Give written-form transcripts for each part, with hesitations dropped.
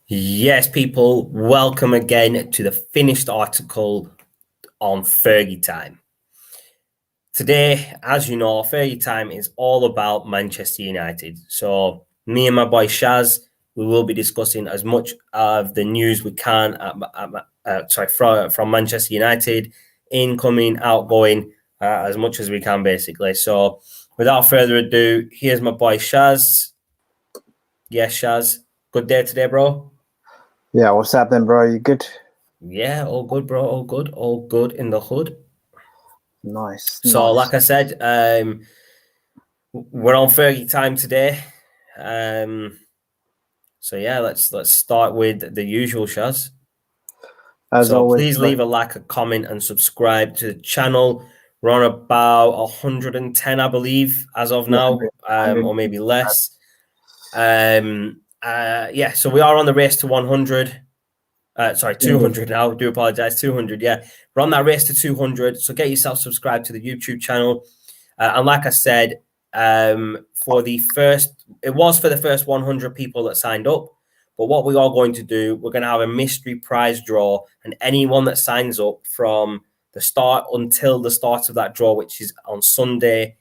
Yes, people, welcome again to the finished article on Fergie Time. Today, as you know, Fergie Time is all about Manchester United. So, me and my boy Shaz, we will be discussing as much of the news we can from Manchester United, incoming, outgoing, as much as we can, basically. So, without further ado, here's my boy Shaz. Yes, Shaz. Good day today, bro. Yeah, what's happening, bro? You good? Yeah, all good, bro. All good in the hood. Nice. So, like I said, we're on Fergie time today. So yeah, let's start with the usual, Shaz. As So always, please leave a like, a comment, and subscribe to the channel. We're on about 110, I believe, as of now, or maybe less. Yeah, so we are on the race to 100. 200 now. I do apologize. 200. Yeah, we're on that race to 200. So get yourself subscribed to the YouTube channel. And like I said, for the first 100 people that signed up. But what we are going to do, we're going to have a mystery prize draw, and anyone that signs up from the start until the start of that draw, which is on Sunday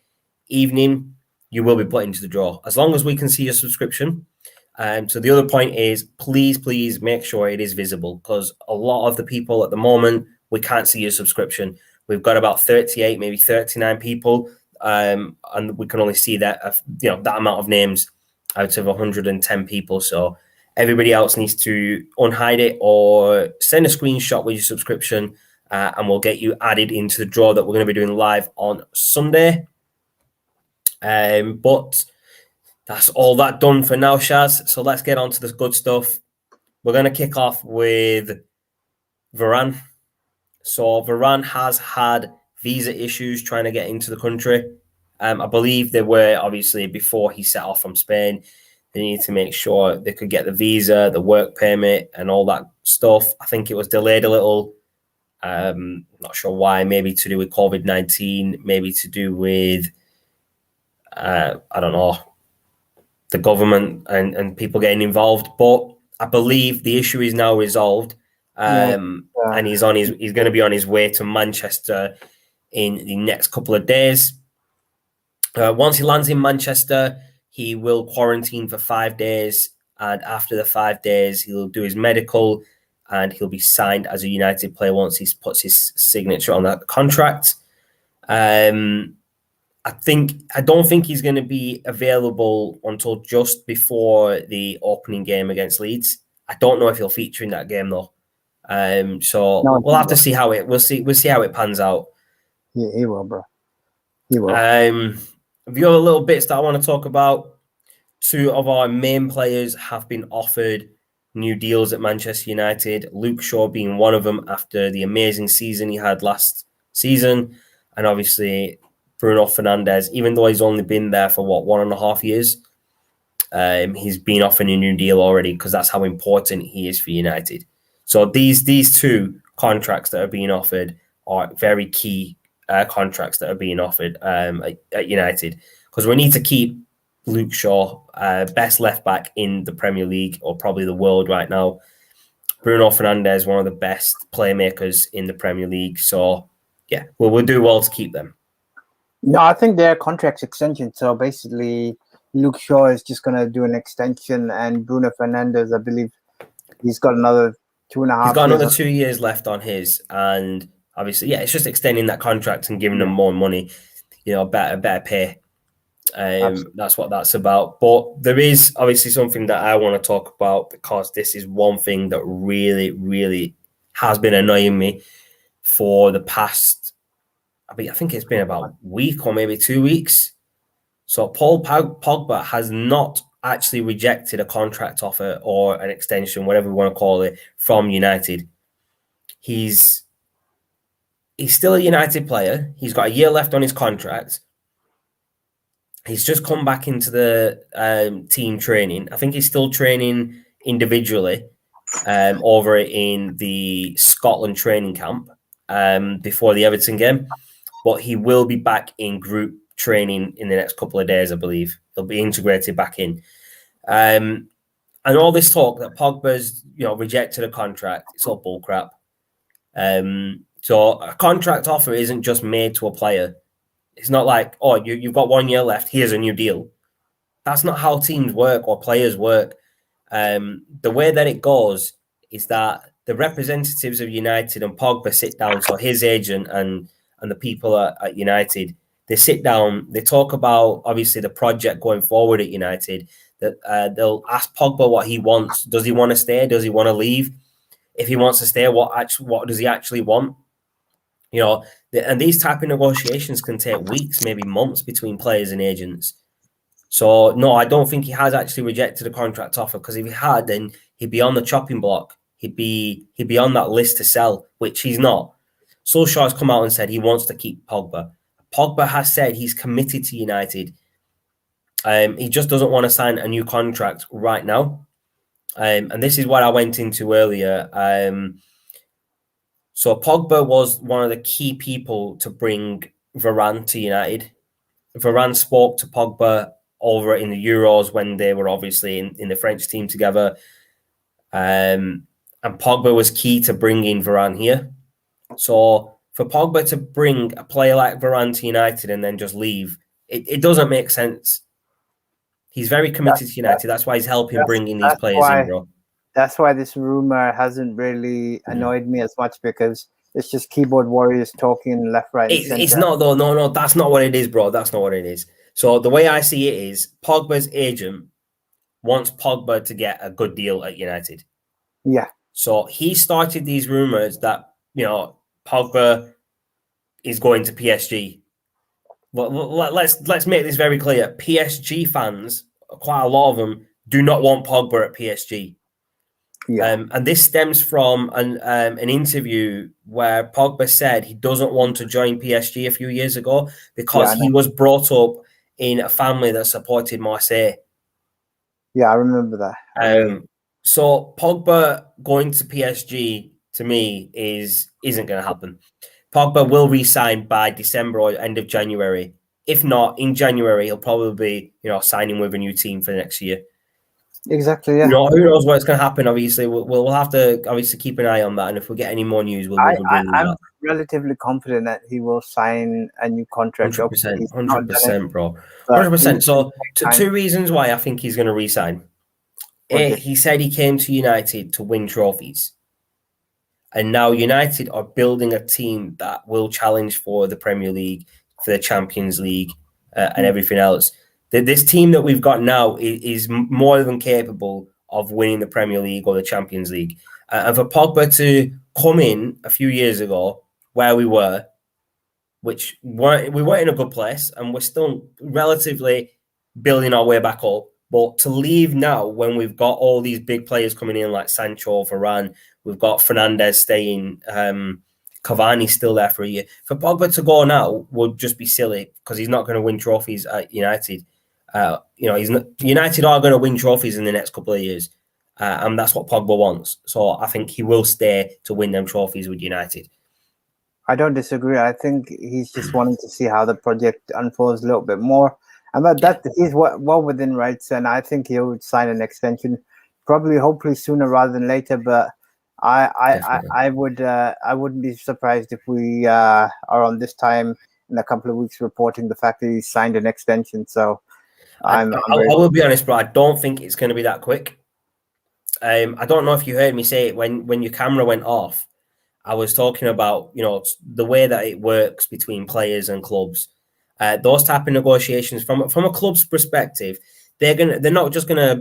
evening, you will be put into the draw as long as we can see your subscription. So the other point is, please make sure it is visible, because a lot of the people at the moment, we can't see your subscription. We've got about 38, maybe 39 people, and we can only see that that amount of names out of 110 people. So everybody else needs to unhide it or send a screenshot with your subscription, and we'll get you added into the draw that we're going to be doing live on Sunday. But that's all that done for now, Shaz. So let's get on to the good stuff. We're going to kick off with Varane. So Varane has had visa issues trying to get into the country. I believe they were, obviously, before he set off from Spain. They needed to make sure they could get the visa, the work permit, and all that stuff. I think it was delayed a little. Not sure why. Maybe to do with COVID-19. Maybe to do with, I don't know, the government and people getting involved. But I believe the issue is now resolved. And he's going to be on his way to Manchester in the next couple of days. Once he lands in Manchester, he will quarantine for 5 days, and after the 5 days, he'll do his medical, and he'll be signed as a United player once he puts his signature on that contract. I don't think he's going to be available until just before the opening game against Leeds. I don't know if he'll feature in that game though. We'll have to see how we'll see how it pans out. Yeah, he will, bro. He will. The other little bits that I want to talk about: 2 of our main players have been offered new deals at Manchester United. Luke Shaw being one of them after the amazing season he had last season, and obviously Bruno Fernandes, even though he's only been there for 1.5 years, he's been offered a new deal already, because that's how important he is for United. So these 2 contracts that are being offered are very key contracts that are being offered at United, because we need to keep Luke Shaw, best left back in the Premier League or probably the world right now. Bruno Fernandes, one of the best playmakers in the Premier League. So yeah, we'll do well to keep them. No, I think they're contract extension. So basically, Luke Shaw is just going to do an extension, and Bruno Fernandes, I believe, he's got another 2.5 years. He's got another 2 years left on his, and obviously, yeah, it's just extending that contract and giving them more money, better pay. That's what that's about. But there is obviously something that I want to talk about, because this is one thing that really, really has been annoying me for the past, I think it's been about a week or maybe 2 weeks. So Paul Pogba has not actually rejected a contract offer or an extension, whatever we want to call it, from United. He's still a United player. He's got a year left on his contract. He's just come back into the team training. I think he's still training individually over in the Scotland training camp before the Everton game. But he will be back in group training in the next couple of days, I believe. He'll be integrated back in. And And all this talk that Pogba's, rejected a contract, it's all bullcrap. So a contract offer isn't just made to a player. It's not like, oh, you've got 1 year left, here's a new deal. That's not how teams work or players work. The way that it goes is that the representatives of United and Pogba sit down, so his agent and the people at United, they sit down, they talk about, obviously, the project going forward at United, that they'll ask Pogba what he wants. Does he want to stay? Does he want to leave? If he wants to stay, what does he actually want? And these type of negotiations can take weeks, maybe months between players and agents. So, no, I don't think he has actually rejected a contract offer, because if he had, then he'd be on the chopping block. He'd be on that list to sell, which he's not. Solskjaer's come out and said he wants to keep Pogba. Pogba has said he's committed to United. He just doesn't want to sign a new contract right now. And this is what I went into earlier. So Pogba was one of the key people to bring Varane to United. Varane spoke to Pogba over in the Euros when they were obviously in the French team together. And Pogba was key to bringing Varane here. So for Pogba to bring a player like Varane to United and then just leave, it doesn't make sense. He's very committed to United. That's why he's helping bringing these players in, bro. That's why this rumor hasn't really annoyed me as much, because it's just keyboard warriors talking left, right, and center. It's not, though. No, that's not what it is, bro. That's not what it is. So the way I see it is Pogba's agent wants Pogba to get a good deal at United. Yeah. So he started these rumors that, Pogba is going to PSG. Well, let's make this very clear. PSG fans, quite a lot of them, do not want Pogba at PSG. Yeah. And this stems from an interview where Pogba said he doesn't want to join PSG a few years ago because he was brought up in a family that supported Marseille. Yeah, I remember that. So Pogba going to PSG, to me, isn't going to happen. Pogba will re-sign by December or end of January. If not, in January, he'll probably be, signing with a new team for the next year. Exactly, yeah. Who knows what's going to happen, obviously. We'll have to, obviously, keep an eye on that. And if we get any more news, we'll bring I'm that. relatively confident that he will sign a new contract. 100%, bro. 100%. So, two reasons why I think he's going to re-sign. He said he came to United to win trophies. And now United are building a team that will challenge for the Premier League, for the Champions League, and everything else. This team that we've got now is more than capable of winning the Premier League or the Champions League. And for Pogba to come in a few years ago where we were, which we weren't in a good place, and we're still relatively building our way back up. But to leave now when we've got all these big players coming in like Sancho, Varane, we've got Fernandes staying, Cavani still there for a year. For Pogba to go now would just be silly because he's not going to win trophies at United. United are going to win trophies in the next couple of years, and that's what Pogba wants. So I think he will stay to win them trophies with United. I don't disagree. I think he's just wanting to see how the project unfolds a little bit more. And that is well within rights, and I think he would sign an extension, hopefully sooner rather than later. But I wouldn't be surprised if we are on this time in a couple of weeks reporting the fact that he signed an extension. So I will be honest, bro. I don't think it's going to be that quick. I don't know if you heard me say it when your camera went off. I was talking about the way that it works between players and clubs. Those type of negotiations from a club's perspective, they're not just gonna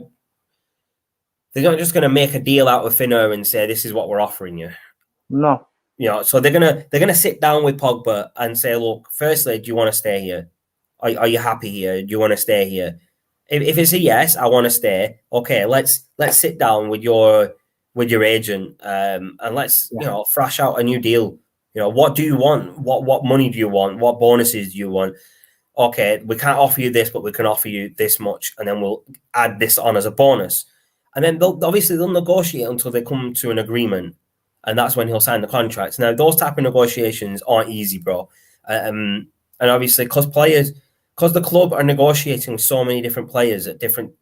make a deal out of thin air and say this is what we're offering you. No. So they're gonna sit down with Pogba and say, look, firstly, do you want to stay here? Are you happy here? Do you want to stay here? If it's a yes, I want to stay. Okay, let's sit down with your agent and let's thrash out a new deal. What do you want? What money do you want? What bonuses do you want? Okay, we can't offer you this, but we can offer you this much, and then we'll add this on as a bonus. And then they'll negotiate until they come to an agreement, and that's when he'll sign the contracts. Now, those type of negotiations aren't easy, bro. And obviously, because the club are negotiating with so many different players at different,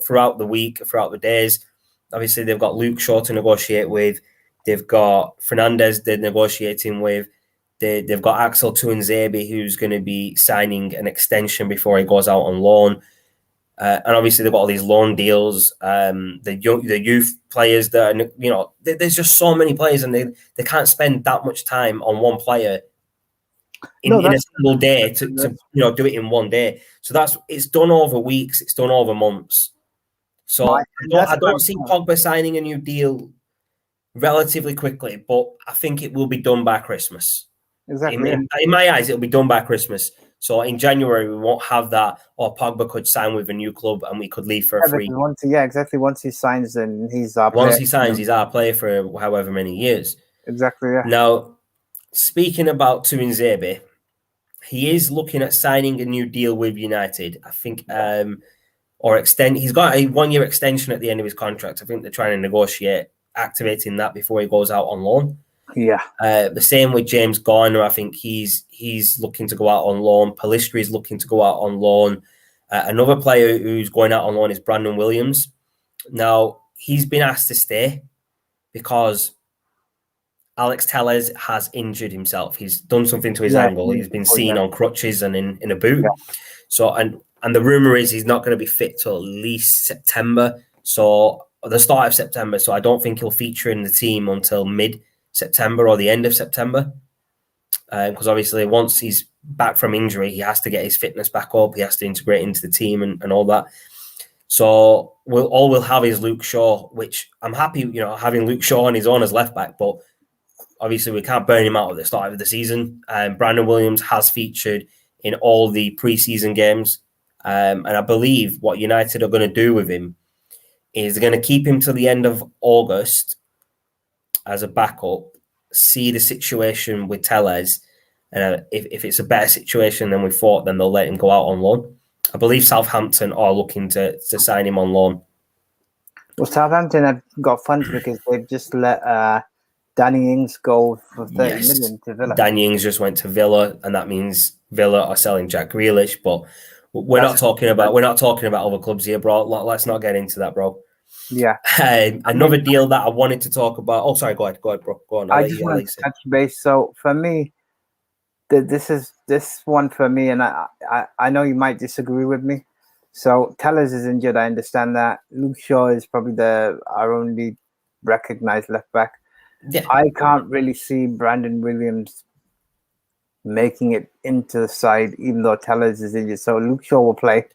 throughout the week, throughout the days, obviously they've got Luke Shaw to negotiate with. They've got Fernandez they're negotiating with. They've got Axel Tuanzebe, who's going to be signing an extension before he goes out on loan. And obviously they've got all these loan deals. The youth players that are, there's just so many players, and they can't spend that much time on one player in a single day to do it in one day. So it's done over weeks. It's done over months. So I don't see Pogba signing a new deal relatively quickly, but I think it will be done by Christmas. Exactly. In my eyes, it'll be done by Christmas. So in January, we won't have that, or Pogba could sign with a new club and we could leave for a free. Once he signs, then he's our player. Once he signs, he's our player for however many years. Exactly, yeah. Now, speaking about Tuanzebe, he is looking at signing a new deal with United, I think, or extend. He's got a 1-year extension at the end of his contract. I think they're trying to negotiate activating that before he goes out on loan. Yeah. The same with James Garner. I think he's looking to go out on loan. Pellistri is looking to go out on loan. Another player who's going out on loan is Brandon Williams. Now, he's been asked to stay because Alex Telles has injured himself. He's done something to his ankle. He's been seen on crutches and in a boot. Yeah. So, and the rumor is he's not going to be fit till at least September. So, the start of September. So, I don't think he'll feature in the team until mid-September or the end of September. Because obviously, once he's back from injury, he has to get his fitness back up. He has to integrate into the team and all that. So, we'll have is Luke Shaw, which I'm happy, having Luke Shaw on his own as left back, but obviously we can't burn him out at the start of the season. Brandon Williams has featured in all the pre-season games. And I believe what United are going to do with him is they're going to keep him till the end of August as a backup, see the situation with Telles, and if it's a better situation than we thought, then they'll let him go out on loan. I believe Southampton are looking to sign him on loan. Well, Southampton have got funds because they've just let Danny Ings go for 30 million to Villa. Danny Ings just went to Villa, and that means Villa are selling Jack Grealish. But we're not talking about other clubs here, bro. Let's not get into that, bro. Yeah. Another deal that I wanted to talk about. Oh, sorry. Go ahead, bro. Go on. I just want to touch base. So for me, this one for me, and I know you might disagree with me. So Telles is injured. I understand that. Luke Shaw is probably our only recognized left back. Yeah. I can't really see Brandon Williams making it into the side, even though Telles is injured. So Luke Shaw will play.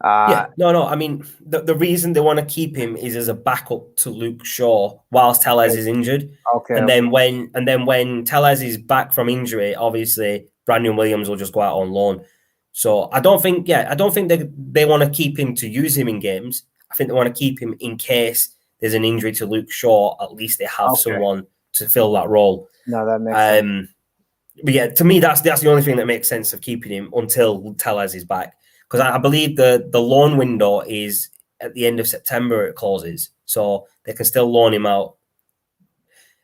No. I mean, the reason they want to keep him is as a backup to Luke Shaw whilst Telles is injured. Okay. And then when Telles is back from injury, obviously Brandon Williams will just go out on loan. So I don't think they want to keep him to use him in games. I think they want to keep him in case there's an injury to Luke Shaw. At least they have someone to fill that role. No, that makes sense. But yeah, to me, that's the only thing that makes sense of keeping him until Telles is back. Because I believe the loan window is at the end of September, it closes. So they can still loan him out.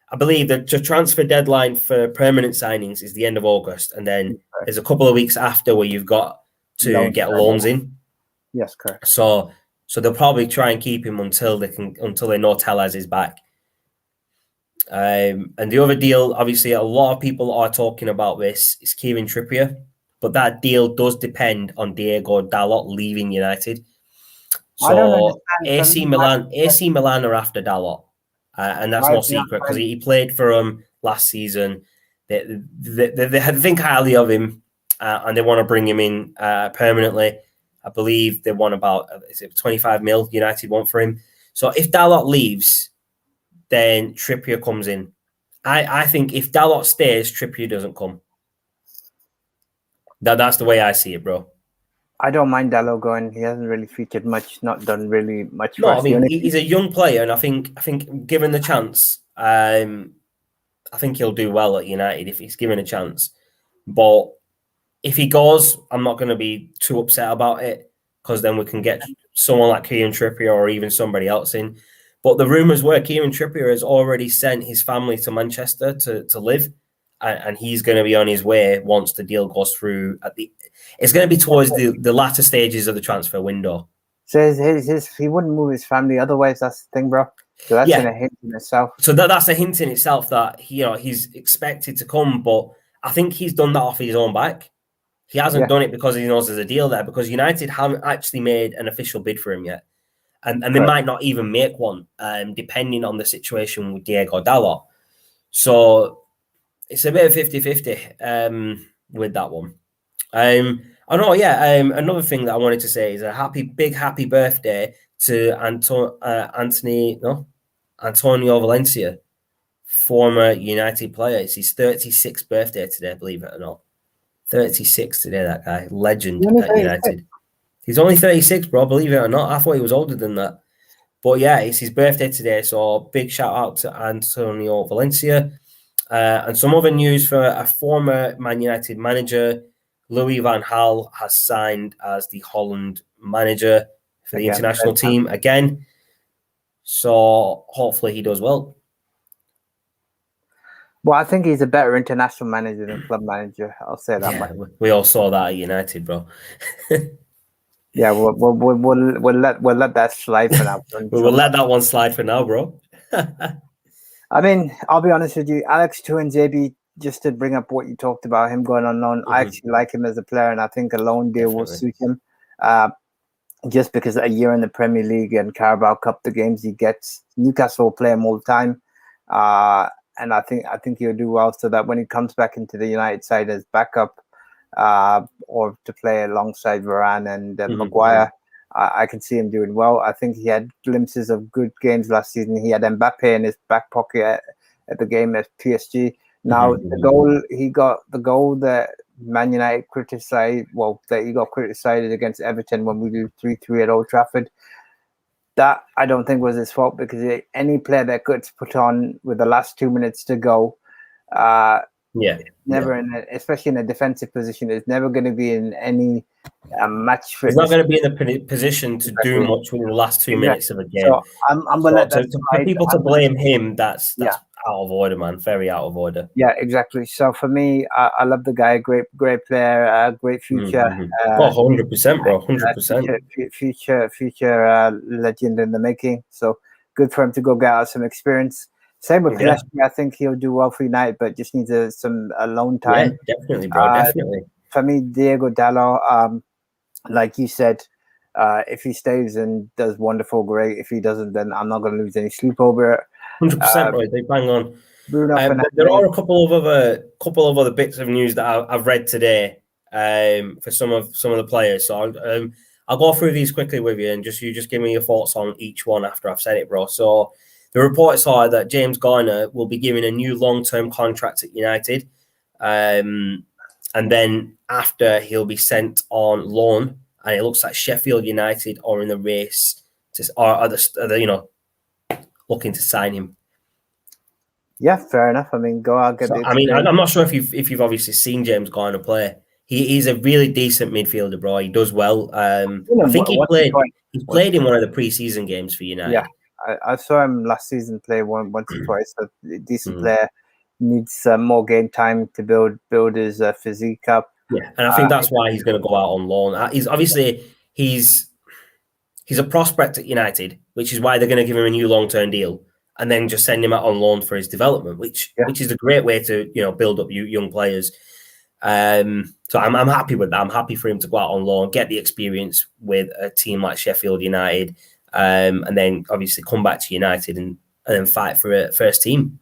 I believe that the transfer deadline for permanent signings is the end of August. And then there's a couple of weeks after where you've got to get loans in. Yes, correct. So they'll probably try and keep him until they know Telles is back. And the other deal, obviously, a lot of people are talking about this, is Kieran Trippier. But that deal does depend on Diego Dalot leaving United. So AC Milan are after Dalot. And that's no secret because he played for them last season. They think highly of him and they want to bring him in permanently. I believe they want about 25 mil United want for him. So if Dalot leaves, then Trippier comes in. I think if Dalot stays, Trippier doesn't come. That's the way I see it, bro. I don't mind Dalot going. He hasn't really featured much, not done really much. No, I mean, he's a young player, and I think given the chance, I think he'll do well at United if he's given a chance. But if he goes, I'm not going to be too upset about it because then we can get someone like Kieran Trippier or even somebody else in. But the rumours were Kieran Trippier has already sent his family to Manchester to live. And he's going to be on his way once the deal goes through. It's going to be towards the latter stages of the transfer window. So he wouldn't move his family. Otherwise, that's the thing, bro. So that's Yeah. in a hint in itself. So that's a hint in itself that he's expected to come, but I think he's done that off his own back. He hasn't done it because he knows there's a deal there, because United haven't actually made an official bid for him yet. And they might not even make one, depending on the situation with Diego Dalot. So it's a bit of 50-50 with that one. Another thing that I wanted to say is a big happy birthday to Antonio Valencia, former United player. It's his 36th birthday today, believe it or not. 36 today, that guy. Legend at United. He's only 36, bro, believe it or not. I thought he was older than that. But yeah, it's his birthday today, so big shout out to Antonio Valencia. And some other news for a former Man United manager, Louis van Gaal has signed as the Holland manager for the international team again. So hopefully he does well. Well, I think he's a better international manager than club manager. I'll say that much. We all saw that at United, bro. Yeah, we'll let that slide for now. We'll let that one slide for now, bro. I mean, I'll be honest with you, Alex Tuanzebe, just to bring up what you talked about, him going on loan, I actually like him as a player, and I think a loan deal will suit him. Just because a year in the Premier League and Carabao Cup, the games he gets, Newcastle will play him all the time. And I think he'll do well, so that when he comes back into the United side as backup, or to play alongside Varane and Maguire, I can see him doing well. I think he had glimpses of good games last season. He had Mbappe in his back pocket at the game at PSG. Now the goal that Man United criticized, that he got criticized against Everton when we do 3-3 at Old Trafford. That I don't think was his fault, because any player that gets put on with the last 2 minutes to go, especially in a defensive position, is never going to be in any match fit. He's not going to be in the position to do much with the last 2 minutes of a game. So I'm going to let that for people to blame him, that's out of order, man. Very out of order. Yeah, exactly. So for me, I love the guy. Great player. Great future. 100%, bro. 100%. Future legend in the making. So good for him to go get out some experience. Same with Pelestri. I think he'll do well for United, but just needs some alone time. Yeah, definitely, bro. Definitely. For me, Diego Dalot, like you said, if he stays and does wonderful, great. If he doesn't, then I'm not going to lose any sleep over it. 100%, right? They bang on. There are a couple of other bits of news that I've read today for some of the players. So I'll go through these quickly with you, and you just give me your thoughts on each one after I've said it, bro. So the reports are that James Garner will be given a new long-term contract at United, and then after he'll be sent on loan, and it looks like Sheffield United are in the race looking to sign him. Yeah, fair enough. I mean, go out. I'm not sure if you've obviously seen James Garner play. He's a really decent midfielder, bro. He does well. I think he played in one of the preseason games for United. Yeah, I saw him last season play once or twice. A decent player, needs more game time to build his physique up. Yeah, and I think that's why he's going to go out on loan. He's a prospect at United, which is why they're going to give him a new long-term deal and then just send him out on loan for his development, which is a great way to build up young players. So I'm happy with that. I'm happy for him to go out on loan, get the experience with a team like Sheffield United, and then obviously come back to United and then fight for a first team.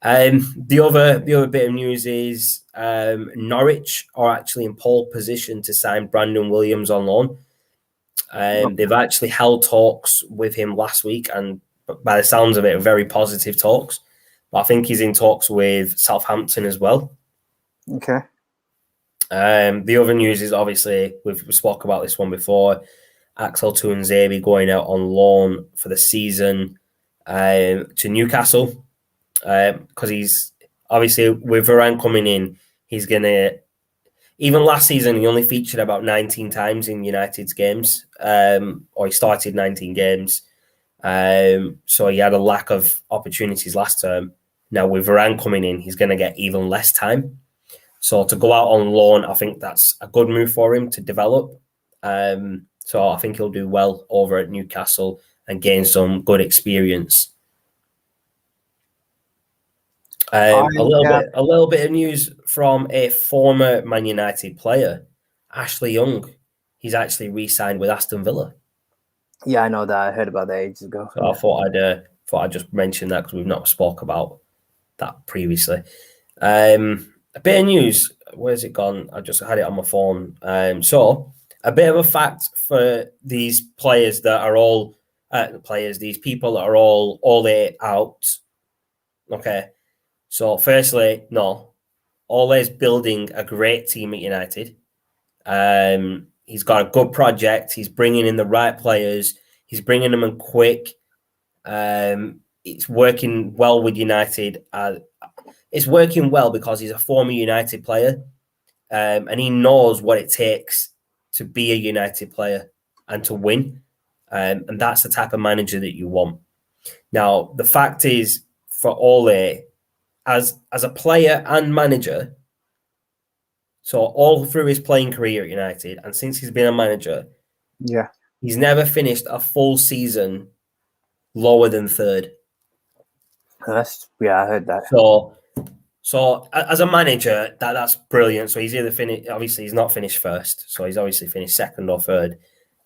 The other bit of news is Norwich are actually in pole position to sign Brandon Williams on loan. They've actually held talks with him last week, and by the sounds of it, very positive talks. But I think he's in talks with Southampton as well. Okay. The other news is obviously we've spoke about this one before. Axel Tuanzebe going out on loan for the season to Newcastle because he's obviously with Varane coming in, he's gonna. Even last season, he only featured about 19 times in United's games, or he started 19 games. So he had a lack of opportunities last term. Now with Varane coming in, he's going to get even less time. So to go out on loan, I think that's a good move for him to develop. So I think he'll do well over at Newcastle and gain some good experience. A little bit of news from a former Man United player, Ashley Young. He's actually re-signed with Aston Villa. Yeah, I know that. I heard about that ages ago. So I thought I'd just mention that because we've not spoke about that previously. A bit of news. Where's it gone? I just had it on my phone. So a bit of a fact for these players that are all these people that are all the out. Okay. So firstly, no, Ole's building a great team at United. He's got a good project. He's bringing in the right players. He's bringing them in quick. It's working well with United. It's working well because he's a former United player, and he knows what it takes to be a United player and to win. And that's the type of manager that you want. Now, the fact is, for Ole, as a player and manager, so all through his playing career at United, and since he's been a manager, he's never finished a full season lower than third. I heard that. So as a manager, that's brilliant. So he's either finished. Obviously, he's not finished first, so he's obviously finished second or third,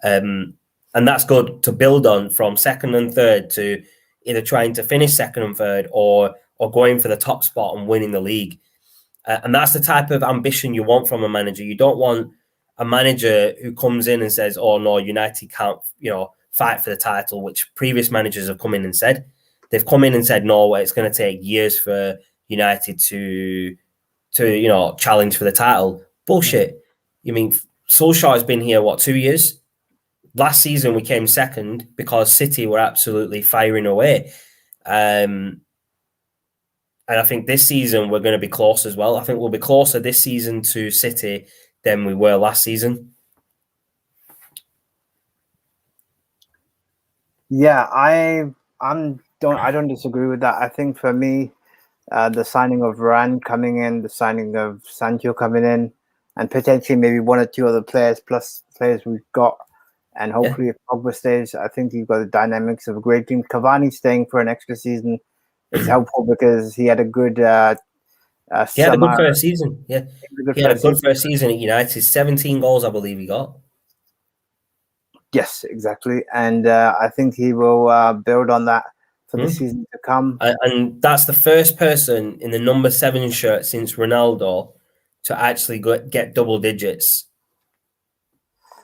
and that's good to build on from second and third to either trying to finish second and third or going for the top spot and winning the league. And that's the type of ambition you want from a manager. You don't want a manager who comes in and says, "Oh no, United can't, fight for the title," which previous managers have come in and said. They've come in and said, "No, it's going to take years for United to challenge for the title." Bullshit. You mean Solskjaer has been here 2 years? Last season we came second because City were absolutely firing away. And I think this season we're going to be close as well. I think we'll be closer this season to City than we were last season. Yeah, I don't disagree with that. I think for me, the signing of Varane coming in, the signing of Sancho coming in, and potentially maybe one or two other players plus players we've got, and hopefully if Pogba stays, I think you've got the dynamics of a great team. Cavani staying for an extra season is helpful because he had a good he had a good first season. Yeah, he had a good first season at United. 17 goals, I believe he got. Yes, exactly. And I think he will build on that for the season to come. And that's the first person in the number 7 shirt since Ronaldo to actually get double digits.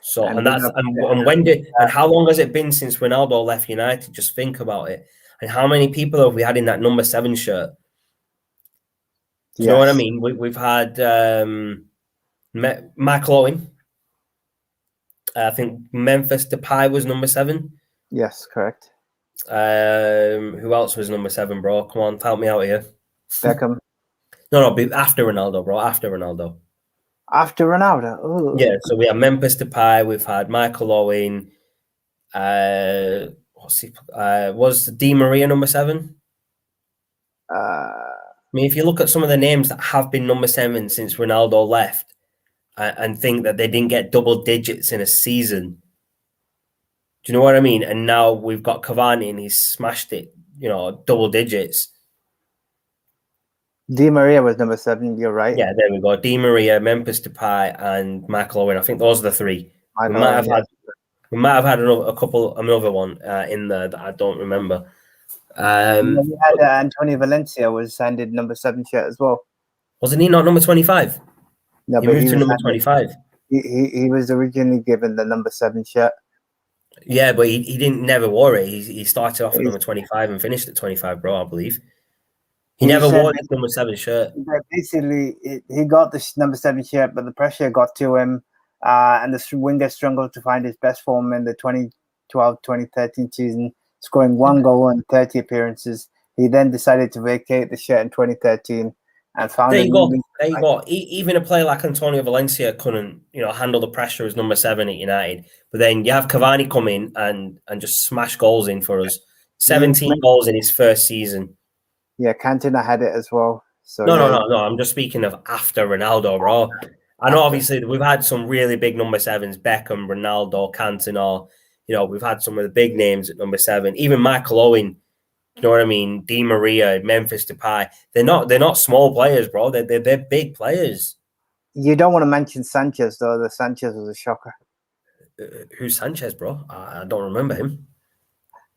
So and how long has it been since Ronaldo left United? Just think about it. And how many people have we had in that number 7 shirt? Do you know what I mean? We've had Michael Owen. I think Memphis Depay was number 7. Yes, correct. Who else was number 7, bro? Come on, help me out here. Beckham. No, after Ronaldo, bro. After Ronaldo. After Ronaldo? Ooh. Yeah, so we have Memphis Depay. We've had Michael Owen. Was Di Maria number 7? I mean, if you look at some of the names that have been number 7 since Ronaldo left, and think that they didn't get double digits in a season, do you know what I mean? And now we've got Cavani and he's smashed it, double digits. Di Maria was number 7. You're right. Yeah, there we go. Di Maria, Memphis Depay, and Michael Owen. I think those are the 3. We might have had another one in there that I don't remember. We had Antonio Valencia was handed number 7 shirt as well. Wasn't he not number 25? No, he moved to number 25. He was originally given the number 7 shirt. Yeah, but he didn't never wore it. He started off at number 25 and finished at 25, bro, I believe. He never wore his number 7 shirt. Basically, he got the number 7 shirt, but the pressure got to him, and the winger struggled to find his best form in the 2012-2013 season, scoring 1 goal in 30 appearances. He then decided to vacate the shirt in 2013 and found There you go. Even a player like Antonio Valencia couldn't, handle the pressure as number 7 at United. But then you have Cavani come in and just smash goals in for us. 17 goals in his first season. Yeah, Cantona had it as well. So No. I'm just speaking of after Ronaldo, bro. I know obviously we've had some really big number 7s, Beckham, Ronaldo, Cantona, we've had some of the big names at number 7. Even Michael Owen, you know what I mean? Di Maria, Memphis Depay. They're not small players, bro. They're big players. You don't want to mention Sanchez though. The Sanchez was a shocker. Who's Sanchez, bro? I don't remember him.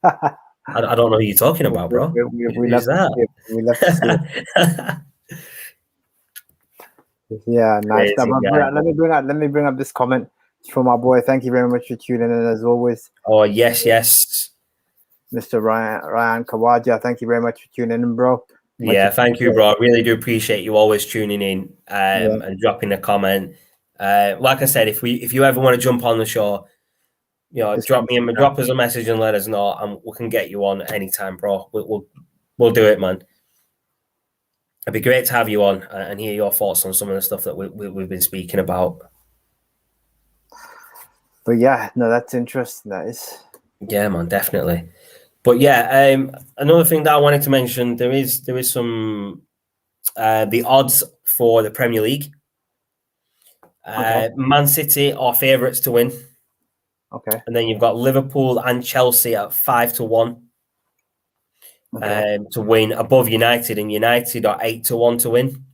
I don't know who you're talking about, bro. We Who's left that? We left to see it. Yeah, nice. Crazy guy. Let me bring up this comment from our boy. Thank you very much for tuning in as always. Oh yes. Mr. Ryan Kawaja, thank you very much for tuning in, bro. Yeah, thank you, bro. I really do appreciate you always tuning in and dropping a comment. Like I said, if you ever want to jump on the show, drop us a message and let us know, and we can get you on anytime, bro. We'll do it, man. It'd be great to have you on and hear your thoughts on some of the stuff that we've been speaking about. But yeah, no, that's interesting. That is. Yeah, man, definitely. But yeah, another thing that I wanted to mention, there is some the odds for the Premier League. Okay. Man City are favourites to win. Okay. And then you've got Liverpool and Chelsea at 5-1 to win above United, and United are 8-1 to win.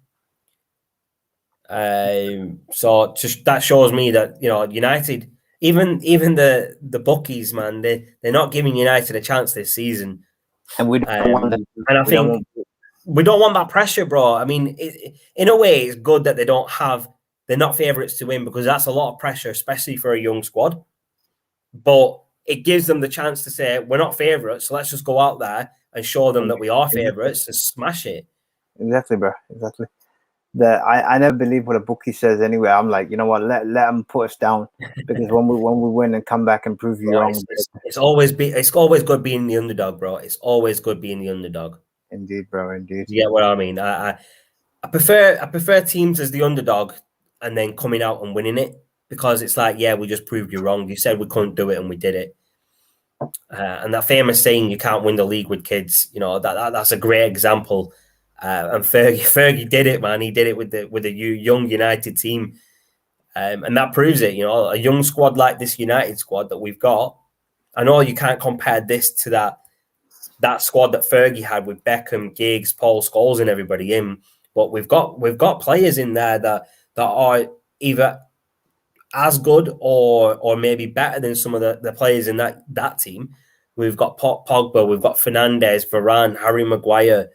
So that shows me that United, even the bookies, man, they're not giving United a chance this season. And we don't want that. And I think we don't want that pressure, bro. I mean, in a way, it's good that they're not favourites to win, because that's a lot of pressure, especially for a young squad. But it gives them the chance to say, we're not favourites, so let's just go out there and show them that we are favourites and smash it. Exactly, bro. Exactly. I never believe what a bookie says anyway. I'm like, you know what? Let them put us down, because when we win and come back and prove you wrong, it's always good being the underdog, bro. It's always good being the underdog. Indeed, bro. Indeed. You get what I mean? I prefer teams as the underdog and then coming out and winning it, because it's like, yeah, we just proved you wrong. You said we couldn't do it and we did it. And that famous saying, you can't win the league with kids, that's a great example. And Fergie did it, man. He did it with the young United team. And that proves it, a young squad like this United squad that we've got. I know you can't compare this to that squad that Fergie had with Beckham, Giggs, Paul Scholes and everybody in. But we've got players in there that are either as good or maybe better than some of the players in that team. We've got Pogba, we've got Fernandes, Varane, Harry Maguire.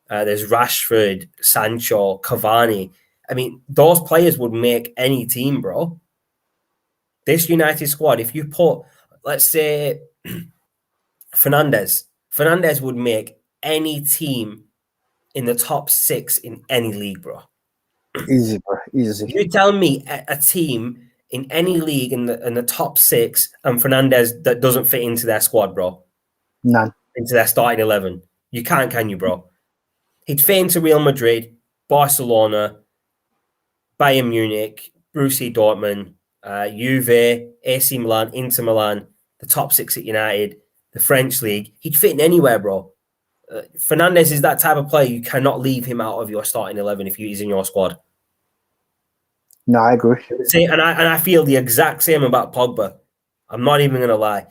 There's Rashford, Sancho, Cavani. I mean, those players would make any team, bro. This United squad, if you put, let's say, Fernandes would make any team in the top 6 in any league, bro. Easy, bro. Easy. You tell me a team in any league in the top 6 and Fernandes that doesn't fit into their squad, bro. None. Into their starting 11. You can't, can you, bro? He'd fit into Real Madrid, Barcelona, Bayern Munich, Borussia Dortmund, Juve, AC Milan, Inter Milan, the top 6 at United, the French league. He'd fit in anywhere, bro. Fernandes is that type of player. You cannot leave him out of your starting 11 if he's in your squad. No, I agree. And I feel the exact same about Pogba. I'm not even gonna lie.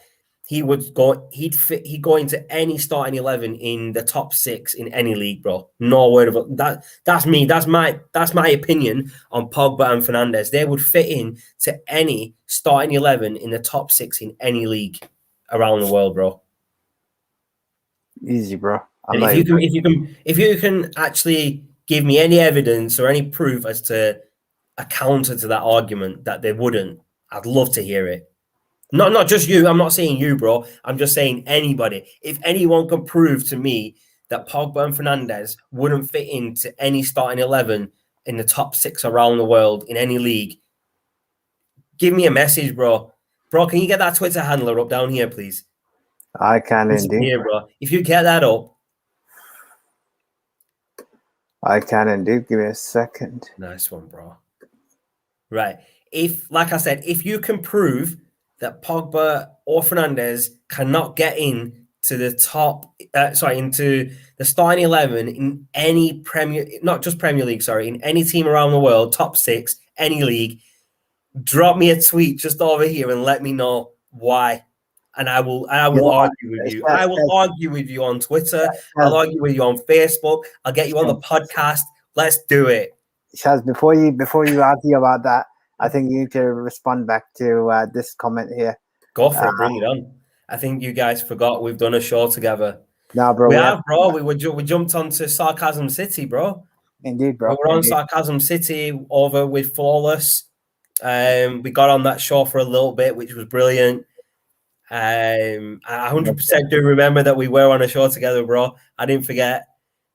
He'd go into any starting 11 in the top 6 in any league, bro. No word of it. That's me. That's my opinion on Pogba and Fernandes. They would fit in to any starting 11 in the top 6 in any league around the world, bro. Easy, bro. And if you can actually give me any evidence or any proof as to a counter to that argument that they wouldn't, I'd love to hear it. Not just you. I'm not saying you, bro. I'm just saying anybody. If anyone can prove to me that Pogba and Fernandes wouldn't fit into any starting 11 in the top 6 around the world in any league, give me a message, bro. Bro, can you get that Twitter handler up down here, please? I can indeed. Here, bro. If you get that up. I can indeed. Give me a second. Nice one, bro. Right. Like I said, if you can prove that Pogba or Fernandes cannot get in to the into the starting 11 in any not just Premier League, in any team around the world, top 6, any league, drop me a tweet just over here and let me know why. and I will argue with you. I will argue with you on Twitter. I'll argue with you on Facebook. I'll get you on the podcast. Let's do it. Shaz, before you argue about that, I think you need to respond back to this comment here. Go for it. Bring it on. I think you guys forgot we've done a show together. No, bro. We have, bro. We jumped onto Sarcasm City, bro. Indeed, bro. We were on Sarcasm City over with Flawless. We got on that show for a little bit, which was brilliant. I 100% do remember that we were on a show together, bro. I didn't forget.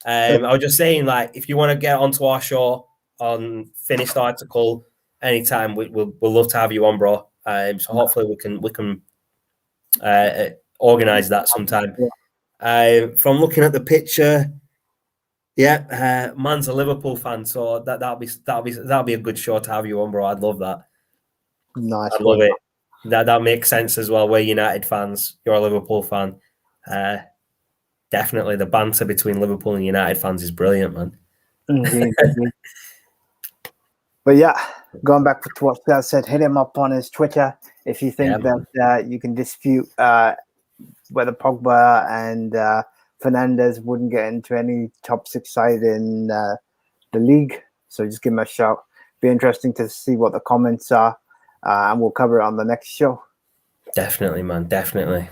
I was just saying, like, if you want to get onto our show on Finished Article anytime, we'll love to have you on, bro. So hopefully we can organize that sometime. From looking at the picture, yeah, man's a Liverpool fan, so that'll be a good show to have you on, bro. I'd love that. Nice. I love it. That makes sense as well. We're United fans. You're a Liverpool fan. Definitely, the banter between Liverpool and United fans is brilliant, man. Indeed. But yeah, going back to what Scott said, hit him up on his Twitter if you think that you can dispute whether Pogba and Fernandes wouldn't get into any top 6 side in the league. So just give him a shout. Be interesting to see what the comments are, and we'll cover it on the next show. Definitely, man. Definitely.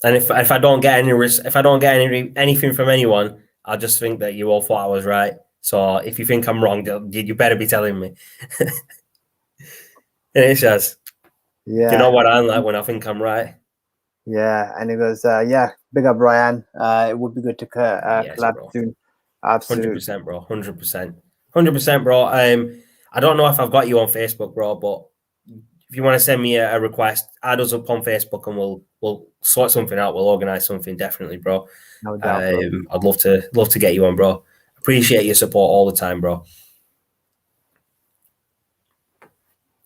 And if I don't get anything from anyone, I'll just think that you all thought I was right. So if you think I'm wrong, you better be telling me. It is. Yeah. You know what I'm like when I think I'm right. Yeah, and he goes, big up Ryan. It would be good to collab soon. Absolutely. 100%, bro. 100%, bro. I don't know if I've got you on Facebook, bro, but if you want to send me a request, add us up on Facebook and we'll sort something out. We'll organize something, definitely, bro. No doubt, bro. I'd love to get you on, bro. Appreciate your support all the time, bro.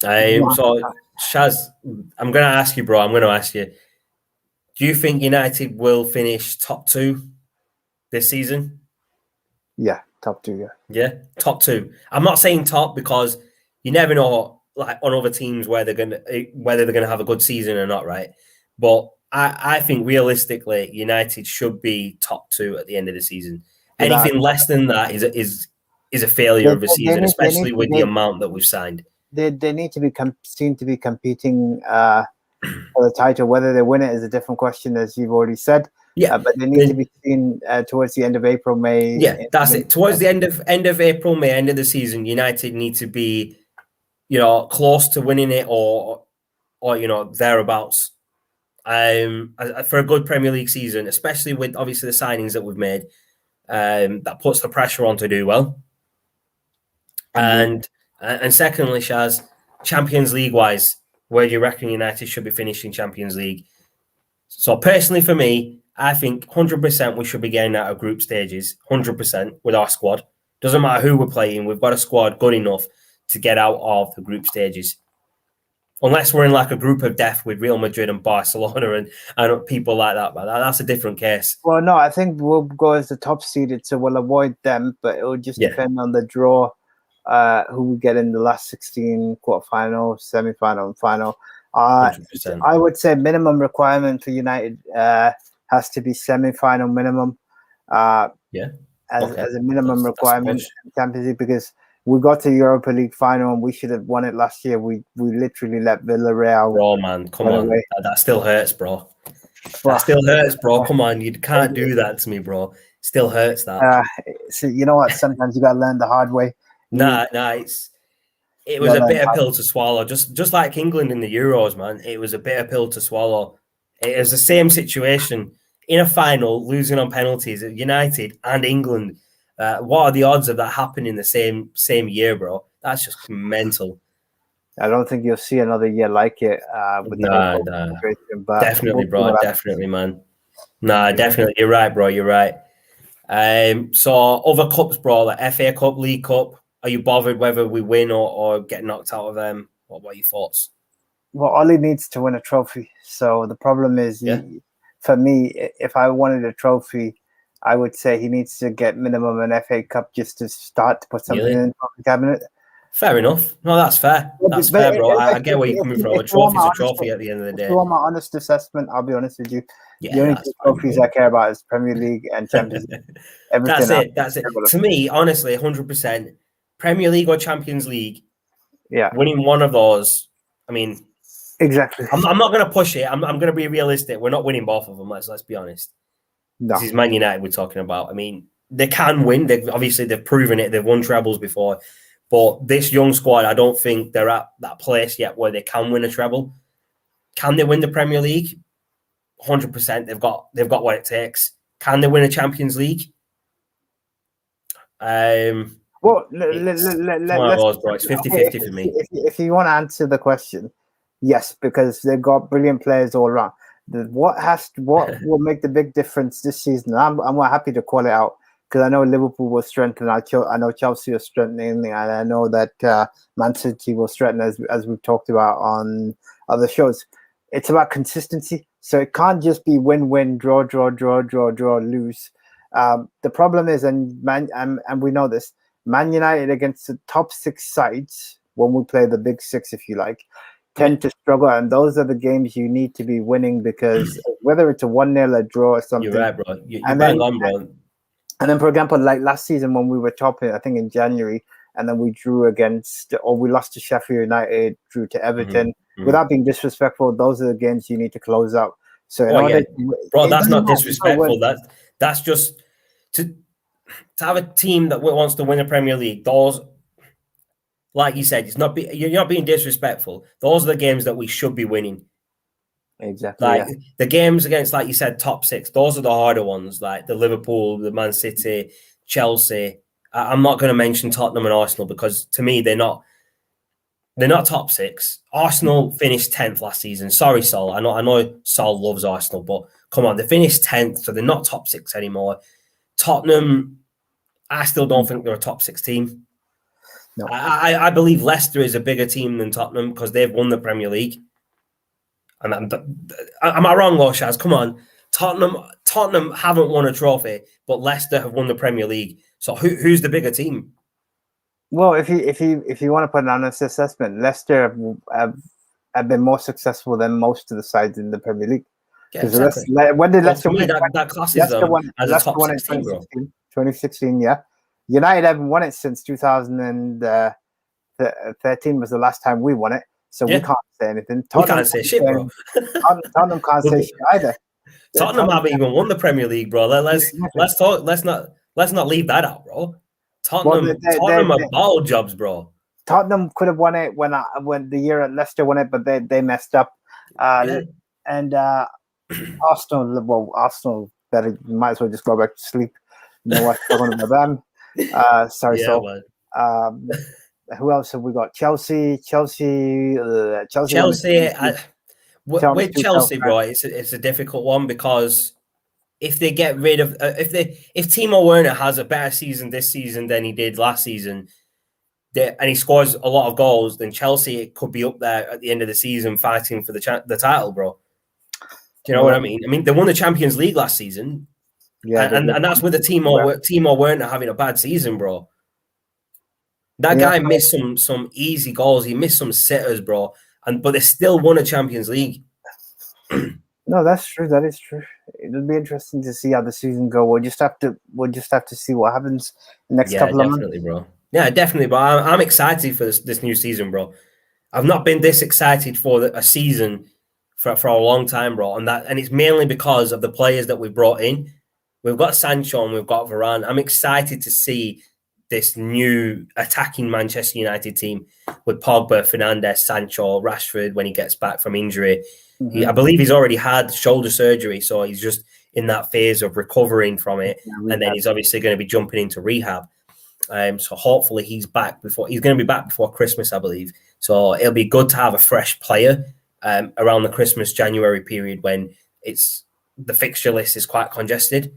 So Shaz, I'm gonna ask you, bro. Do you think United will finish top 2 this season? Yeah, top 2, yeah. Yeah, top 2. I'm not saying top because you never know, like on other teams whether they're gonna have a good season or not, right? But I think realistically, United should be top 2 at the end of the season. Anything less than that is a failure of a season, especially with the amount that we've signed. They need to be seem to be competing for the title. Whether they win it is a different question, as you've already said. Yeah, but they need to be seen towards the end of April, May. Yeah, that's it. Towards the end of April, May, end of the season, United need to be, close to winning it or thereabouts. For a good Premier League season, especially with obviously the signings that we've made, that puts the pressure on to do well. And secondly, Shaz, Champions League wise, where do you reckon United should be finishing Champions League? So personally, for me, I think 100% we should be getting out of group stages, 100% with our squad. Doesn't matter who we're playing, we've got a squad good enough to get out of the group stages. Unless we're in like a group of death with Real Madrid and Barcelona and people like that, but that's a different case. Well, no, I think we'll go as the top seeded, so we'll avoid them, but it will just depend on the draw, who we get in the last 16, quarterfinal, semi-final, and final. I would say minimum requirement for United has to be semi-final minimum. As a minimum requirement in Champions League, because we got to Europa League final and we should have won it last year. We literally let Villarreal. Bro, man, come on, that still hurts, bro. That still hurts, bro. Come on, you can't do that to me, bro. Still hurts that. So you know what? Sometimes you gotta learn the hard way. Nah, it was a bitter pill to swallow. Just like England in the Euros, man. It was a bitter pill to swallow. It was the same situation in a final, losing on penalties at United and England. What are the odds of that happening in the same year, bro? That's just mental. I don't think you'll see another year like it. Nah. But definitely, bro. Definitely, man. Nah, definitely. You're right, bro. You're right. So other cups, bro, like FA Cup, League Cup. Are you bothered whether we win or get knocked out of them? What are your thoughts? Well, Ollie needs to win a trophy. So the problem is, for me, if I wanted a trophy, I would say he needs to get minimum an FA Cup just to start to put something in the cabinet. Fair enough. No, that's fair. That's fair, bro. I get where you're coming from. A trophy's a trophy at the end of the if day. you want my honest assessment, I'll be honest with you. Yeah, The only that's two fine, trophies bro. I care about is Premier League and Champions League. Everything That's else it. is That's it. irrelevant. To me, honestly, 100%. Premier League or Champions League, Yeah, winning one of those. I mean, exactly. I'm not going to push it. I'm going to be realistic. We're not winning both of them. Let's be honest. No. This is Man United we're talking about. I mean, they can win. They've proven it. They've won trebles before. But this young squad, I don't think they're at that place yet where they can win a treble. Can they win the Premier League? 100%. They've got what it takes. Can they win a Champions League? Well, It's one of let's. those, bro. It's 50-50 for me. If you want to answer the question, yes, because they've got brilliant players all around. What will make the big difference this season? I'm happy to call it out because I know Liverpool will strengthen. I know Chelsea will strengthen, and I know that Man City will strengthen as we've talked about on other shows. It's about consistency, so it can't just be win, draw, lose. The problem is, and we know this, Man United against the top 6 sides, when we play the big 6, if you like, tend to struggle, and those are the games you need to be winning because whether it's a 1-0, a draw, or something. You're right, bro. You're bang on, bro. And then, for example, like last season when we were topping, I think in January, and then we drew we lost to Sheffield United, drew to Everton. Without being disrespectful, those are the games you need to close out. So, bro, that's not disrespectful. That's just to have a team that wants to win a Premier League. Those, like you said, you're not being disrespectful. Those are the games that we should be winning. Exactly. Like the games against, like you said, top 6. Those are the harder ones. Like the Liverpool, the Man City, Chelsea. I'm not going to mention Tottenham and Arsenal because to me they're not top 6. Arsenal finished 10th last season. Sorry, Sol. I know Sol loves Arsenal, but come on, they finished 10th, so they're not top 6 anymore. Tottenham, I still don't think they're a top 6 team. No. I believe Leicester is a bigger team than Tottenham because they've won the Premier League. And am I wrong, Shaz? Come on. Tottenham haven't won a trophy, but Leicester have won the Premier League. So who's the bigger team? Well, if you want to put an honest assessment, Leicester have been more successful than most of the sides in the Premier League. Yeah, exactly. When did Leicester win? That classes them as a top 16, bro. 2016, yeah. United haven't won it since 2013 was the last time we won it. So we can't say anything. We can't say shit, bro. Tottenham can't say shit either. Tottenham haven't even won the Premier League, bro. Let's talk. Let's not leave that out, bro. Tottenham are ball jobs, bro. Tottenham could have won it when the year at Leicester won it, but they messed up. And Arsenal better might as well just go back to sleep. You know what's going on with them? Sorry, who else have we got? Chelsea. With Chelsea, bro, it's a difficult one because if they get rid of if Timo Werner has a better season this season than he did last season, and he scores a lot of goals, then Chelsea could be up there at the end of the season fighting for the title, bro. Do you know what I mean? I mean, they won the Champions League last season, and that's with the Timo Werner having a bad season, bro. That guy missed some easy goals. He missed some sitters, bro. But they still won a Champions League. No, that's true. That is true. It'll be interesting to see how the season go. We'll just have to see what happens the next couple of months. Bro. Yeah, definitely, bro. I'm excited for this new season, bro. I've not been this excited for a season for a long time, bro. And it's mainly because of the players that we brought in. We've got Sancho and we've got Varane. I'm excited to see this new attacking Manchester United team with Pogba, Fernandes, Sancho, Rashford when he gets back from injury. Mm-hmm. I believe he's already had shoulder surgery, so he's just in that phase of recovering from it. And then he's obviously going to be jumping into rehab. So hopefully he's going to be back before Christmas, I believe. So it'll be good to have a fresh player around the Christmas, January period when the fixture list is quite congested.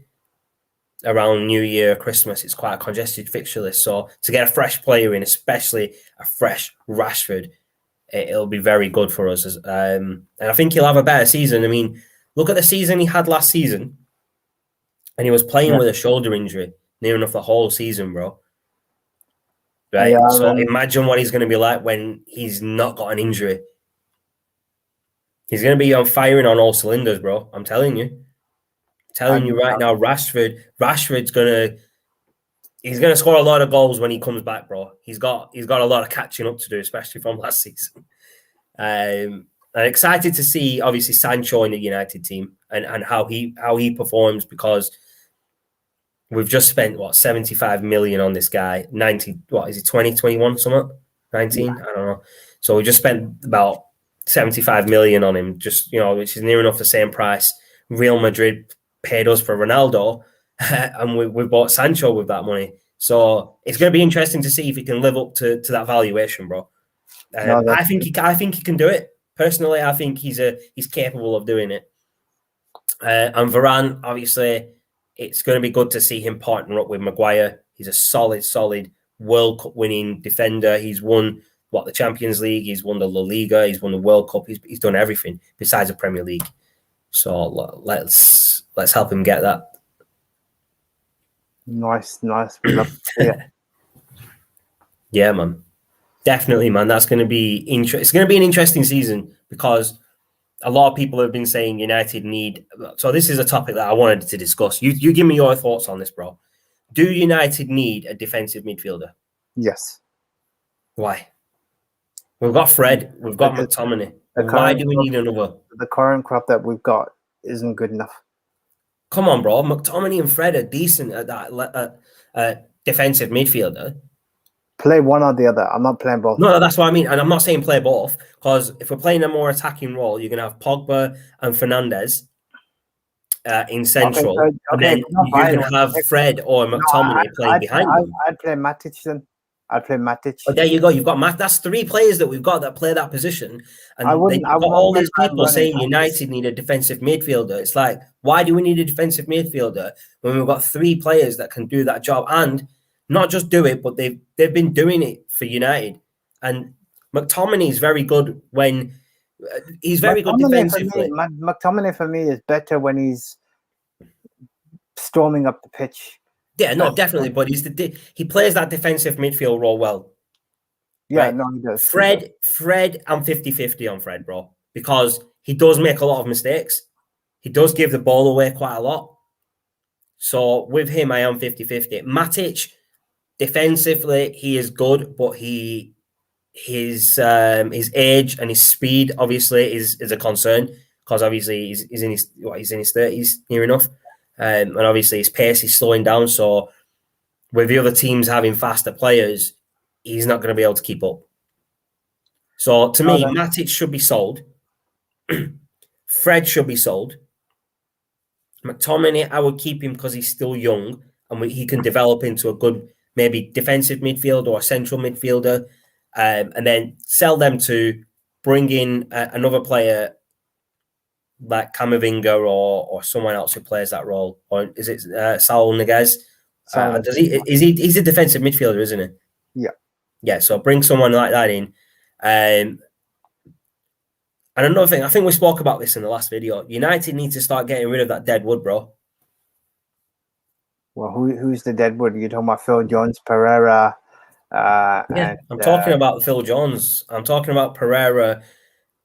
Around New Year, Christmas, it's quite a congested fixture list. So to get a fresh player in, especially a fresh Rashford, it'll be very good for us. And I think he'll have a better season. I mean, look at the season he had last season. And he was playing with a shoulder injury near enough the whole season, bro. right? Yeah, So imagine what he's going to be like when he's not got an injury. He's going to be on firing on all cylinders, bro. I'm telling you. Telling you right now, Rashford's he's gonna score a lot of goals when he comes back, bro. He's got a lot of catching up to do, especially from last season. I'm excited to see obviously Sancho in the United team and how he performs, because we've just spent 75 million on this guy. 90, what is he, 20, 21, something? 19? I don't know. So we just spent about 75 million on him, just which is near enough the same price Real Madrid paid us for Ronaldo, and we bought Sancho with that money. So it's going to be interesting to see if he can live up to that valuation, bro. I think he can do it. Personally, I think he's capable of doing it. And Varane, obviously, it's going to be good to see him partner up with Maguire. He's a solid World Cup winning defender. He's won the Champions League. He's won the La Liga. He's won the World Cup. He's done everything besides the Premier League. So let's help him get that. Nice. We love to see it. Yeah, man. Definitely, man. That's going to be It's going to be an interesting season, because a lot of people have been saying United need. So this is a topic that I wanted to discuss. You give me your thoughts on this, bro. Do United need a defensive midfielder? Yes. Why? We've got Fred. We've got McTominay. Why do we need another? The current crop that we've got isn't good enough. Come on, bro. McTominay and Fred are decent at that defensive midfielder. Play one or the other. I'm not playing both. No, that's what I mean. And I'm not saying play both, because if we're playing a more attacking role, you're going to have Pogba and Fernandes in central. Okay, and then you can have Fred or McTominay playing behind them. I'd play Matic then. I'd play Matic. Oh, there you go. You've got Matic. That's 3 players that we've got that play that position. And you've got all these people saying United need a defensive midfielder. It's like, why do we need a defensive midfielder when we've got 3 players that can do that job? And not just do it, but they've been doing it for United. And McTominay is very good when he's very good defensively. McTominay for me is better when he's storming up the pitch. Yeah, no, definitely. But he plays that defensive midfield role well. Yeah, right? No, he does. Fred, I'm 50-50 on Fred, bro, because he does make a lot of mistakes. He does give the ball away quite a lot. So with him, I am 50-50. Matic, defensively, he is good, but his age and his speed obviously is a concern, because obviously he's in his 30s near enough, and obviously his pace is slowing down. So with the other teams having faster players, he's not going to be able to keep up. So to me, Matic should be sold. Fred should be sold. McTominay, I would keep him because he's still young and he can develop into a good maybe defensive midfielder or central midfielder, and then sell them to bring in another player like Camavinga or someone else who plays that role. Or is it Saul Niguez? He's a defensive midfielder, isn't he? Yeah. So bring someone like that in. And another thing, I think we spoke about this in the last video. United need to start getting rid of that dead wood, bro. Well, who's the dead wood? You're talking about Phil Jones, Pereira. I'm talking about Phil Jones. I'm talking about Pereira.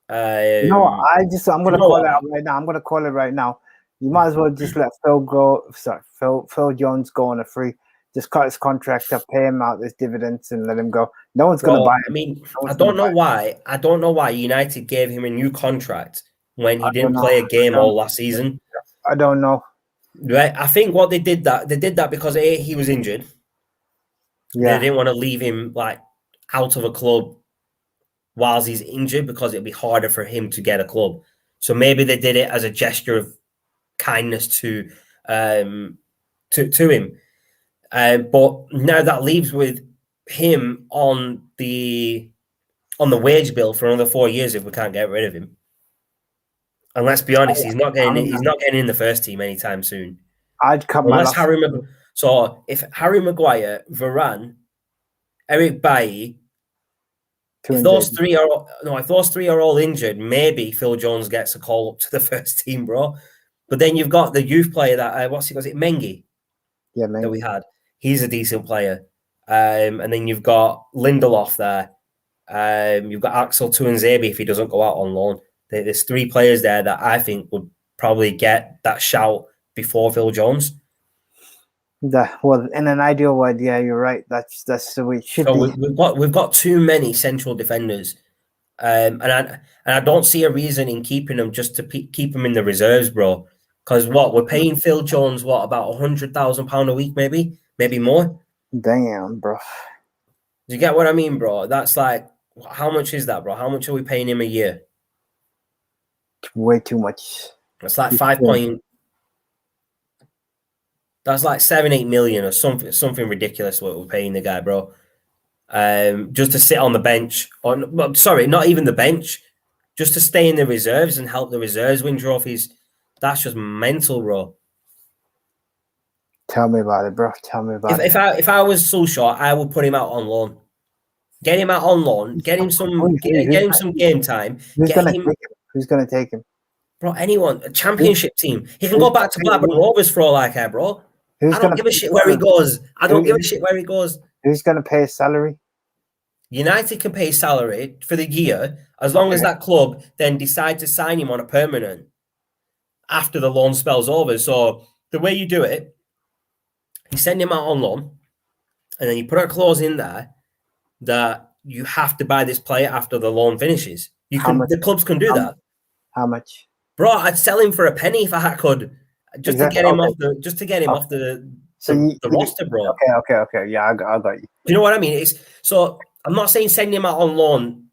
I'm going to call it out right now. I'm going to call it right now. You might as well just let Phil go. Sorry, Phil Jones go on a free. Just cut his contract up, pay him out his dividends, and let him go. No one's going to buy him. I mean, I don't know why. I don't know why United gave him a new contract when he didn't play a game all last season. I don't know. Right, I think what they did that because he was injured. Yeah, they didn't want to leave him like out of a club whilst he's injured, because it'd be harder for him to get a club. So maybe they did it as a gesture of kindness to him. But now that leaves with him on the wage bill for another 4 years if we can't get rid of him. And let's be honest, he's not getting in the first team anytime soon. I'd cut So if Harry Maguire, Varane, Eric Bailly, if those three are all injured, maybe Phil Jones gets a call up to the first team, bro. But then you've got the youth player that Mengi. Yeah, Mengi. That we had. He's a decent player. And then you've got Lindelof there. You've got Axel Tuanzebe if he doesn't go out on loan. There's 3 players there that I think would probably get that shout before Phil Jones. Well, in an ideal world, yeah, you're right. That's the way it should be. We've got too many central defenders, and I don't see a reason in keeping them just to keep them in the reserves, bro. Because we're paying Phil Jones about £100,000 a week, maybe more. Damn, bro. Do you get what I mean, bro? That's like, how much is that, bro? How much are we paying him a year? Way too much. It's like 5 point. That's like 7-8 million or something ridiculous what we're paying the guy, bro. Just to sit on the bench, sorry, not even the bench, just to stay in the reserves and help the reserves win trophies. That's just mental, bro. Tell me about it, bro. Tell me about it. If I was Solskjaer, I would put him out on loan. Get him out on loan. Get him some game time. Who's gonna take him? Bro, anyone. A championship team. He can go back to Blackburn Rovers for all I care, bro. I don't give a shit where he goes. Who's gonna pay his salary? United can pay his salary for the year as long as that club then decide to sign him on a permanent after the loan spell's over. So the way you do it, you send him out on loan, and then you put a clause in there that you have to buy this player after the loan finishes. The clubs can do that. How much? Bro, I'd sell him for a penny if I could, to get him off the roster, bro. Okay. Yeah, I got you. Do you know what I mean? So I'm not saying send him out on loan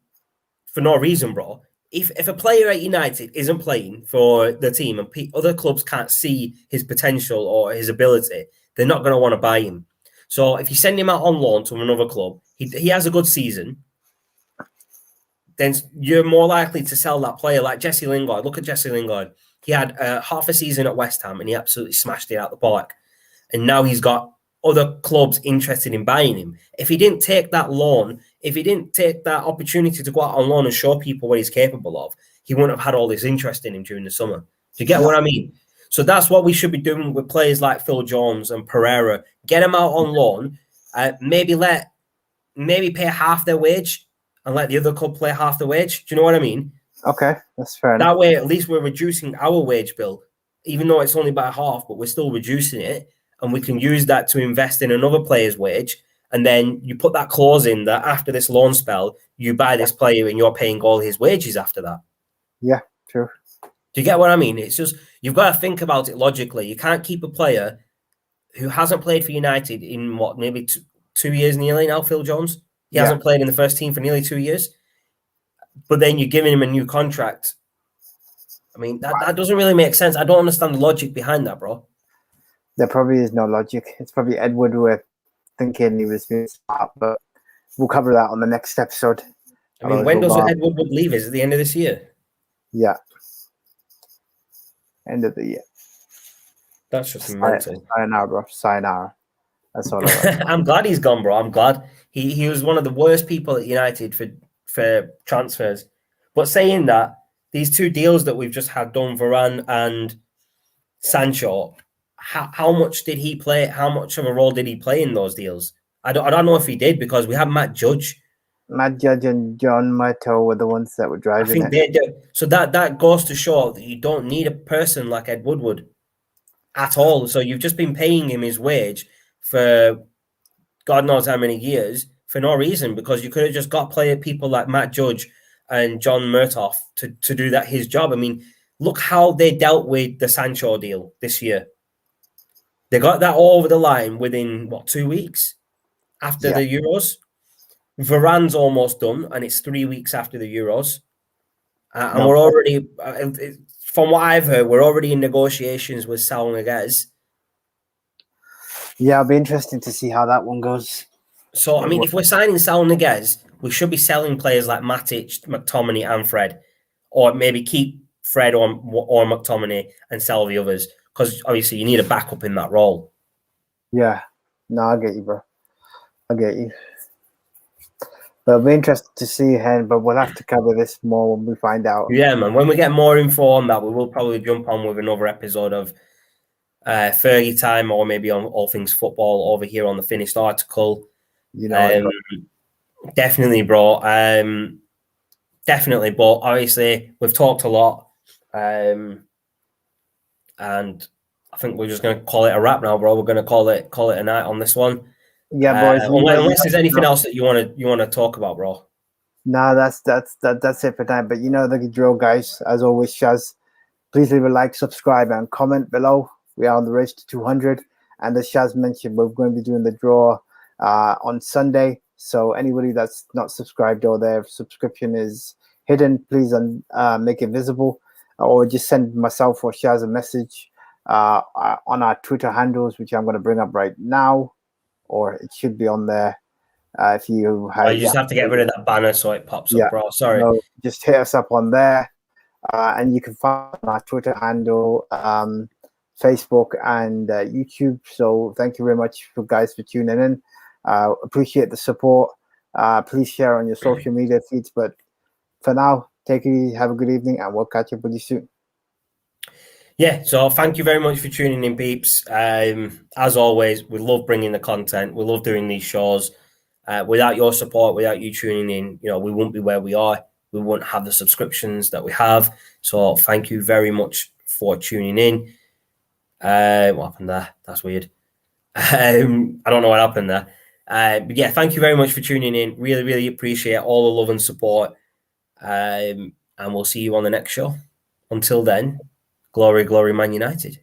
for no reason, bro. If a player at United isn't playing for the team and other clubs can't see his potential or his ability, they're not going to want to buy him. So if you send him out on loan to another club, he has a good season, then you're more likely to sell that player. Like Jesse Lingard. Look at Jesse Lingard. He had half a season at West Ham and he absolutely smashed it out the park. And now he's got other clubs interested in buying him. If he didn't take that loan, if he didn't take that opportunity to go out on loan and show people what he's capable of, he wouldn't have had all this interest in him during the summer. Do you get what I mean? So that's what we should be doing with players like Phil Jones and Pereira. Get them out on loan. Maybe pay half their wage and let the other club play half the wage. Do you know what I mean? Okay, that's fair enough. That way, at least we're reducing our wage bill, even though it's only by half, but we're still reducing it. And we can use that to invest in another player's wage. And then you put that clause in that after this loan spell, you buy this player and you're paying all his wages after that. Yeah, true. Do you get what I mean? It's just, you've got to think about it logically. You can't keep a player who hasn't played for United in maybe 2 years nearly now, Phil Jones. He hasn't played in the first team for nearly 2 years. But then you're giving him a new contract. I mean, that doesn't really make sense. I don't understand the logic behind that, bro. There probably is no logic. It's probably Ed Woodward thinking he was being smart, but we'll cover that on the next episode. I mean, when does Ed Woodward leave? Is it the end of this year? Yeah. End of the year. That's just mental. Sayonara, bro. Sayonara. That's all I'm glad he's gone, bro. I'm glad. He was one of the worst people at United for transfers. But saying that, these 2 deals that we've just had done, Varane and Sancho, how much did he play? How much of a role did he play in those deals? I don't know if he did, because we have Matt Judge. Matt Judge and John Murtough were the ones that were driving it. They did. So that goes to show that you don't need a person like Ed Woodward at all. So you've just been paying him his wage for God knows how many years for no reason, because you could have just got people like Matt Judge and John Murtough to do his job. I mean, look how they dealt with the Sancho deal this year. They got that all over the line within, 2 weeks after the Euros. Varane's almost done, and it's 3 weeks after the Euros. And we're already, from what I've heard, we're already in negotiations with Saul Niguez. Yeah, it'll be interesting to see how that one goes. So, I mean, if we're signing Saul Niguez, we should be selling players like Matic, McTominay, and Fred. Or maybe keep Fred or McTominay and sell the others. Because obviously you need a backup in that role. Yeah. No, I get you, bro. I get you. But it'll be interesting to see, Hen, but we'll have to cover this more when we find out. Yeah, man. When we get more info on that, we will probably jump on with another episode of Fergie Time, or maybe on All Things Football over here on the Finished Article. You know it. Definitely, bro. Definitely, but obviously we've talked a lot, and I think we're just going to call it a wrap now, bro. We're going to call it a night on this one. Yeah, boys. Unless there's anything else that you want to talk about, bro. No, that's it for tonight. But you know the drill, guys. As always, Shaz, please leave a like, subscribe, and comment below. We are on the race to 200. And as Shaz mentioned, we're going to be doing the draw on Sunday. So anybody that's not subscribed or their subscription is hidden, please make it visible. Or just send myself or Shaz a message on our Twitter handles, which I'm going to bring up right now. Or it should be on there. If you have, You just have to get rid of that banner so it pops up, bro. Sorry. No, just hit us up on there. And you can find our Twitter handle, Facebook, and YouTube. So thank you very much for guys for tuning in. Appreciate the support. Please share on your social media feeds. But for now, take it easy, have a good evening, and we'll catch up with you soon. Yeah, so thank you very much for tuning in, peeps. As always, we love bringing the content. We love doing these shows. Without your support, without you tuning in, we wouldn't be where we are. We wouldn't have the subscriptions that we have. So thank you very much for tuning in. What happened there? That's weird. I don't know what happened there. But yeah, thank you very much for tuning in. Really, really appreciate all the love and support. And we'll see you on the next show. Until then, glory, glory, Man United.